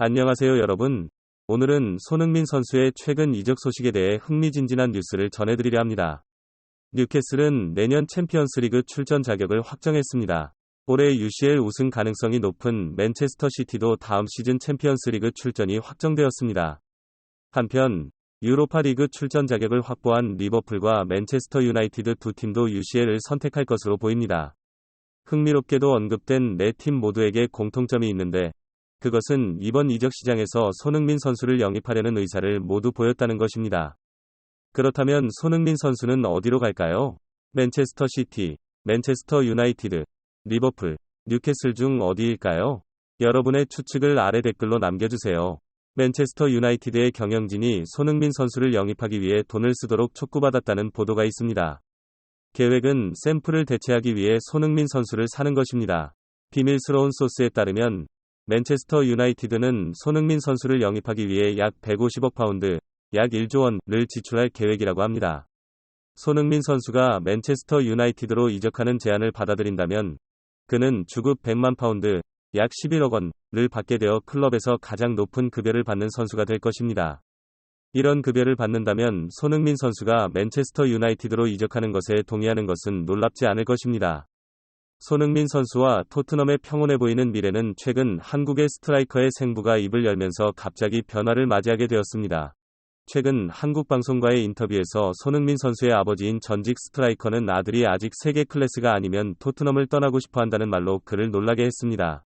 안녕하세요 여러분. 오늘은 손흥민 선수의 최근 이적 소식에 대해 흥미진진한 뉴스를 전해드리려 합니다. 뉴캐슬은 내년 챔피언스리그 출전 자격을 확정했습니다. 올해 UCL 우승 가능성이 높은 맨체스터 시티도 다음 시즌 챔피언스리그 출전이 확정되었습니다. 한편 유로파리그 출전 자격을 확보한 리버풀과 맨체스터 유나이티드 두 팀도 UCL을 선택할 것으로 보입니다. 흥미롭게도 언급된 네 팀 모두에게 공통점이 있는데 그것은 이번 이적 시장에서 손흥민 선수를 영입하려는 의사를 모두 보였다는 것입니다. 그렇다면 손흥민 선수는 어디로 갈까요? 맨체스터 시티, 맨체스터 유나이티드, 리버풀, 뉴캐슬 중 어디일까요? 여러분의 추측을 아래 댓글로 남겨주세요. 맨체스터 유나이티드의 경영진이 손흥민 선수를 영입하기 위해 돈을 쓰도록 촉구받았다는 보도가 있습니다. 계획은 샘플을 대체하기 위해 손흥민 선수를 사는 것입니다. 비밀스러운 소스에 따르면 맨체스터 유나이티드는 손흥민 선수를 영입하기 위해 약 150억 파운드, 약 1조 원을 지출할 계획이라고 합니다. 손흥민 선수가 맨체스터 유나이티드로 이적하는 제안을 받아들인다면 그는 주급 100만 파운드, 약 11억 원을 받게 되어 클럽에서 가장 높은 급여를 받는 선수가 될 것입니다. 이런 급여를 받는다면 손흥민 선수가 맨체스터 유나이티드로 이적하는 것에 동의하는 것은 놀랍지 않을 것입니다. 손흥민 선수와 토트넘의 평온해 보이는 미래는 최근 한국의 스트라이커의 생부가 입을 열면서 갑자기 변화를 맞이하게 되었습니다. 최근 한국 방송과의 인터뷰에서 손흥민 선수의 아버지인 전직 스트라이커는 아들이 아직 세계 클래스가 아니면 토트넘을 떠나고 싶어 한다는 말로 그를 놀라게 했습니다.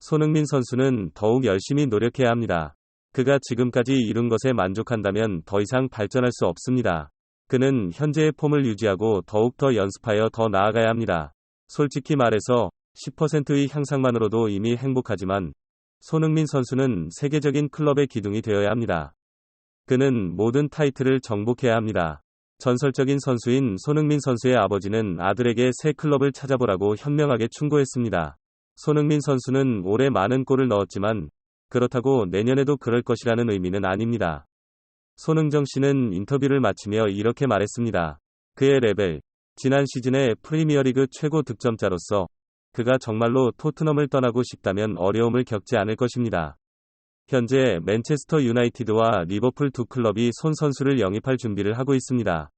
손흥민 선수는 더욱 열심히 노력해야 합니다. 그가 지금까지 이룬 것에 만족한다면 더 이상 발전할 수 없습니다. 그는 현재의 폼을 유지하고 더욱더 연습하여 더 나아가야 합니다. 솔직히 말해서 10%의 향상만으로도 이미 행복하지만 손흥민 선수는 세계적인 클럽의 기둥이 되어야 합니다. 그는 모든 타이틀을 정복해야 합니다. 전설적인 선수인 손흥민 선수의 아버지는 아들에게 새 클럽을 찾아보라고 현명하게 충고했습니다. 손흥민 선수는 올해 많은 골을 넣었지만 그렇다고 내년에도 그럴 것이라는 의미는 아닙니다. 손흥정 씨는 인터뷰를 마치며 이렇게 말했습니다. 그의 레벨, 지난 시즌의 프리미어리그 최고 득점자로서 그가 정말로 토트넘을 떠나고 싶다면 어려움을 겪지 않을 것입니다. 현재 맨체스터 유나이티드와 리버풀 두 클럽이 손 선수를 영입할 준비를 하고 있습니다.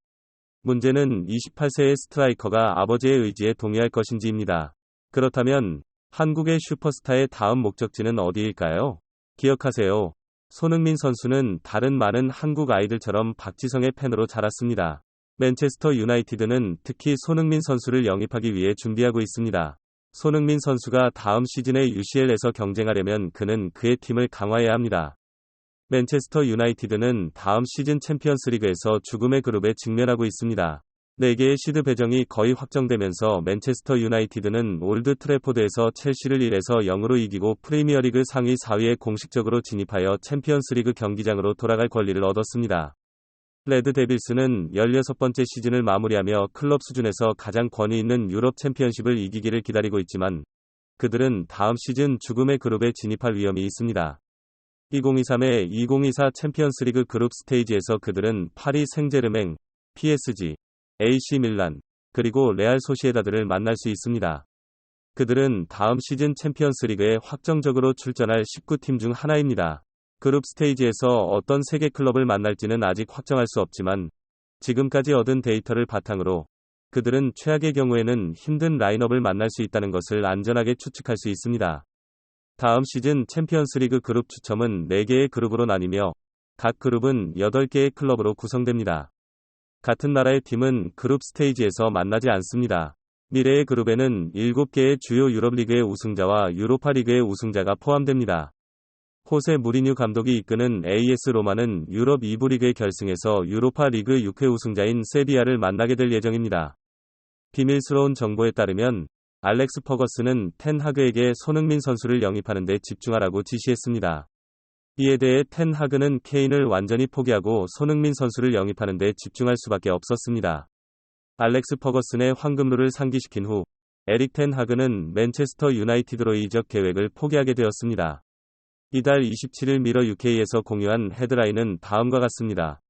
문제는 28세의 스트라이커가 아버지의 의지에 동의할 것인지입니다. 그렇다면 한국의 슈퍼스타의 다음 목적지는 어디일까요? 기억하세요. 손흥민 선수는 다른 많은 한국 아이들처럼 박지성의 팬으로 자랐습니다. 맨체스터 유나이티드는 특히 손흥민 선수를 영입하기 위해 준비하고 있습니다. 손흥민 선수가 다음 시즌에 UCL에서 경쟁하려면 그는 그의 팀을 강화해야 합니다. 맨체스터 유나이티드는 다음 시즌 챔피언스리그에서 죽음의 그룹에 직면하고 있습니다. 4개의 시드 배정이 거의 확정되면서 맨체스터 유나이티드는 올드 트래포드에서 첼시를 1에서 0으로 이기고 프리미어리그 상위 4위에 공식적으로 진입하여 챔피언스리그 경기장으로 돌아갈 권리를 얻었습니다. 레드 데빌스는 16번째 시즌을 마무리하며 클럽 수준에서 가장 권위 있는 유럽 챔피언십을 이기기를 기다리고 있지만 그들은 다음 시즌 죽음의 그룹에 진입할 위험이 있습니다. 2023-2024 챔피언스리그 그룹 스테이지에서 그들은 파리 생제르맹, PSG, AC 밀란, 그리고 레알 소시에다드를 만날 수 있습니다. 그들은 다음 시즌 챔피언스리그에 확정적으로 출전할 19팀 중 하나입니다. 그룹 스테이지에서 어떤 세계 클럽을 만날지는 아직 확정할 수 없지만 지금까지 얻은 데이터를 바탕으로 그들은 최악의 경우에는 힘든 라인업을 만날 수 있다는 것을 안전하게 추측할 수 있습니다. 다음 시즌 챔피언스리그 그룹 추첨은 4개의 그룹으로 나뉘며 각 그룹은 8개의 클럽으로 구성됩니다. 같은 나라의 팀은 그룹 스테이지에서 만나지 않습니다. 미래의 그룹에는 7개의 주요 유럽리그의 우승자와 유로파리그의 우승자가 포함됩니다. 호세 무리뉴 감독이 이끄는 AS 로마는 유럽 2부 리그의 결승에서 유로파 리그 6회 우승자인 세비야를 만나게 될 예정입니다. 비밀스러운 정보에 따르면 알렉스 퍼거슨은 텐 하그에게 손흥민 선수를 영입하는 데 집중하라고 지시했습니다. 이에 대해 텐 하그는 케인을 완전히 포기하고 손흥민 선수를 영입하는 데 집중할 수밖에 없었습니다. 알렉스 퍼거슨의 황금루를 상기시킨 후 에릭 텐 하그는 맨체스터 유나이티드로의 이적 계획을 포기하게 되었습니다. 이달 27일 미러 UK에서 공유한 헤드라인은 다음과 같습니다.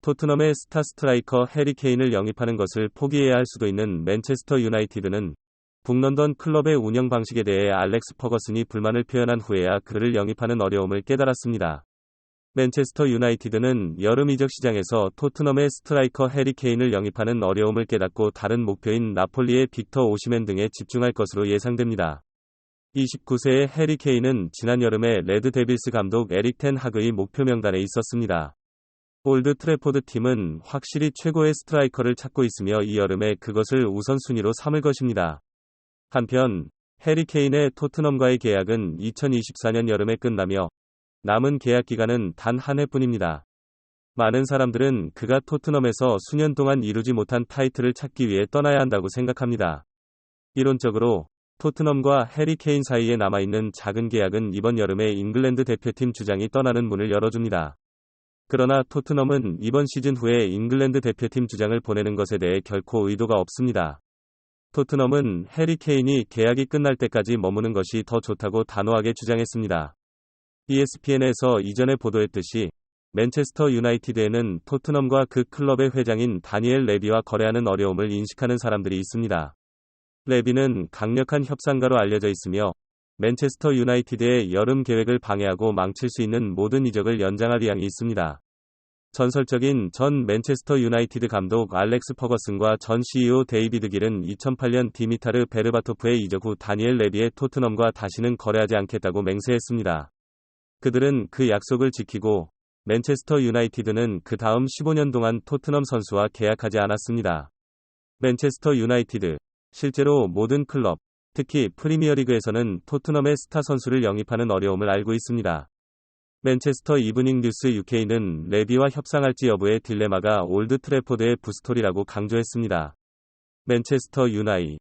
토트넘의 스타 스트라이커 해리 케인을 영입하는 것을 포기해야 할 수도 있는 맨체스터 유나이티드는 북런던 클럽의 운영 방식에 대해 알렉스 퍼거슨이 불만을 표현한 후에야 그를 영입하는 어려움을 깨달았습니다. 맨체스터 유나이티드는 여름 이적 시장에서 토트넘의 스트라이커 해리 케인을 영입하는 어려움을 깨닫고 다른 목표인 나폴리의 빅터 오시멘 등에 집중할 것으로 예상됩니다. 29세의 해리 케인은 지난 여름에 레드 데빌스 감독 에릭 텐 하그의 목표 명단에 있었습니다. 올드 트래포드 팀은 확실히 최고의 스트라이커를 찾고 있으며 이 여름에 그것을 우선순위로 삼을 것입니다. 한편 해리 케인의 토트넘과의 계약은 2024년 여름에 끝나며 남은 계약 기간은 단 한 해뿐입니다. 많은 사람들은 그가 토트넘에서 수년 동안 이루지 못한 타이틀을 찾기 위해 떠나야 한다고 생각합니다. 이론적으로 토트넘과 해리 케인 사이에 남아있는 작은 계약은 이번 여름에 잉글랜드 대표팀 주장이 떠나는 문을 열어줍니다. 그러나 토트넘은 이번 시즌 후에 잉글랜드 대표팀 주장을 보내는 것에 대해 결코 의도가 없습니다. 토트넘은 해리 케인이 계약이 끝날 때까지 머무는 것이 더 좋다고 단호하게 주장했습니다. ESPN에서 이전에 보도했듯이 맨체스터 유나이티드에는 토트넘과 그 클럽의 회장인 다니엘 레비와 거래하는 어려움을 인식하는 사람들이 있습니다. 레비는 강력한 협상가로 알려져 있으며 맨체스터 유나이티드의 여름 계획을 방해하고 망칠 수 있는 모든 이적을 연장할 의향이 있습니다. 전설적인 전 맨체스터 유나이티드 감독 알렉스 퍼거슨과 전 CEO 데이비드 길은 2008년 디미타르 베르바토프의 이적 후 다니엘 레비의 토트넘과 다시는 거래하지 않겠다고 맹세했습니다. 그들은 그 약속을 지키고 맨체스터 유나이티드는 그 다음 15년 동안 토트넘 선수와 계약하지 않았습니다. 맨체스터 유나이티드, 실제로 모든 클럽, 특히 프리미어리그에서는 토트넘의 스타 선수를 영입하는 어려움을 알고 있습니다. 맨체스터 이브닝 뉴스 UK는 레비와 협상할지 여부의 딜레마가 올드 트래포드의 부스토리라고 강조했습니다. 맨체스터 유나이